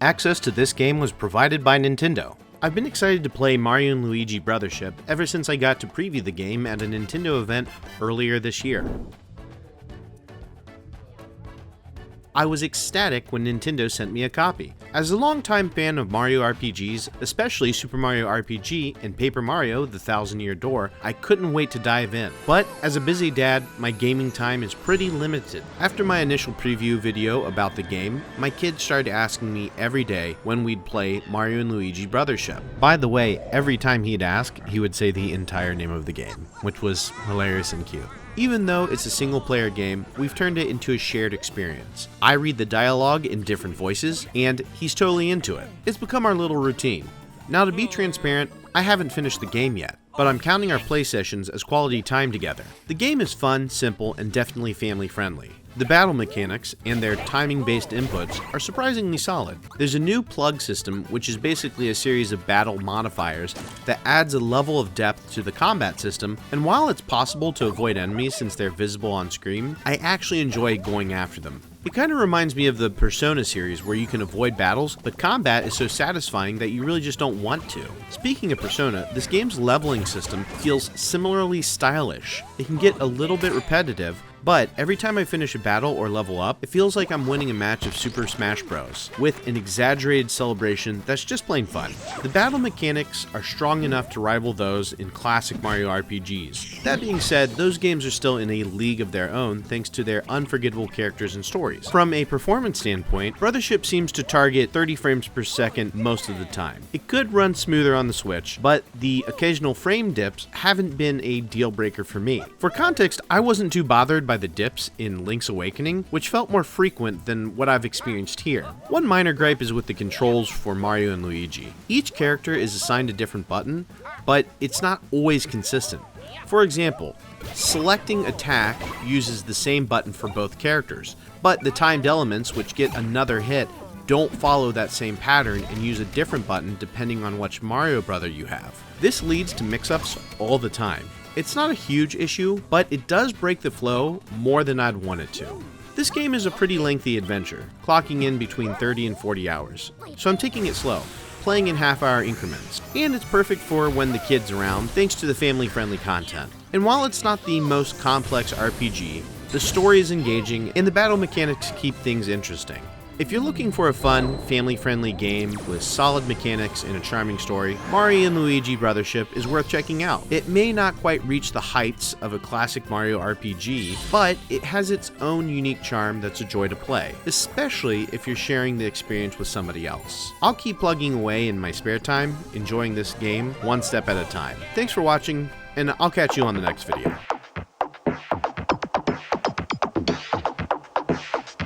Access to this game was provided by Nintendo. I've been excited to play Mario & Luigi Brothership ever since I got to preview the game at a Nintendo event earlier this year. I was ecstatic when Nintendo sent me a copy. As a longtime fan of Mario RPGs, especially Super Mario RPG and Paper Mario: The Thousand Year Door, I couldn't wait to dive in. But as a busy dad, my gaming time is pretty limited. After my initial preview video about the game, my kids started asking me every day when we'd play Mario & Luigi Brothership. By the way, every time he'd ask, he would say the entire name of the game, which was hilarious and cute. Even though it's a single-player game, we've turned it into a shared experience. I read the dialogue in different voices, and he's totally into it. It's become our little routine. Now, to be transparent, I haven't finished the game yet, but I'm counting our play sessions as quality time together. The game is fun, simple, and definitely family-friendly. The battle mechanics and their timing-based inputs are surprisingly solid. There's a new plug system, which is basically a series of battle modifiers that adds a level of depth to the combat system, and while it's possible to avoid enemies since they're visible on screen, I actually enjoy going after them. It kind of reminds me of the Persona series where you can avoid battles, but combat is so satisfying that you really just don't want to. Speaking of Persona, this game's leveling system feels similarly stylish. It can get a little bit repetitive, but every time I finish a battle or level up, it feels like I'm winning a match of Super Smash Bros. With an exaggerated celebration that's just plain fun. The battle mechanics are strong enough to rival those in classic Mario RPGs. That being said, those games are still in a league of their own thanks to their unforgettable characters and stories. From a performance standpoint, Brothership seems to target 30 frames per second most of the time. It could run smoother on the Switch, but the occasional frame dips haven't been a deal breaker for me. For context, I wasn't too bothered by the dips in Link's Awakening, which felt more frequent than what I've experienced here. One minor gripe is with the controls for Mario and Luigi. Each character is assigned a different button, but it's not always consistent. For example, selecting attack uses the same button for both characters, but the timed elements, which get another hit, don't follow that same pattern and use a different button depending on which Mario brother you have. This leads to mix-ups all the time. It's not a huge issue, but it does break the flow more than I'd want it to. This game is a pretty lengthy adventure, clocking in between 30 and 40 hours, so I'm taking it slow, playing in half-hour increments, and it's perfect for when the kid's around thanks to the family-friendly content. And while it's not the most complex RPG, the story is engaging and the battle mechanics keep things interesting. If you're looking for a fun, family-friendly game with solid mechanics and a charming story, Mario & Luigi Brothership is worth checking out. It may not quite reach the heights of a classic Mario RPG, but it has its own unique charm that's a joy to play, especially if you're sharing the experience with somebody else. I'll keep plugging away in my spare time, enjoying this game one step at a time. Thanks for watching, and I'll catch you on the next video.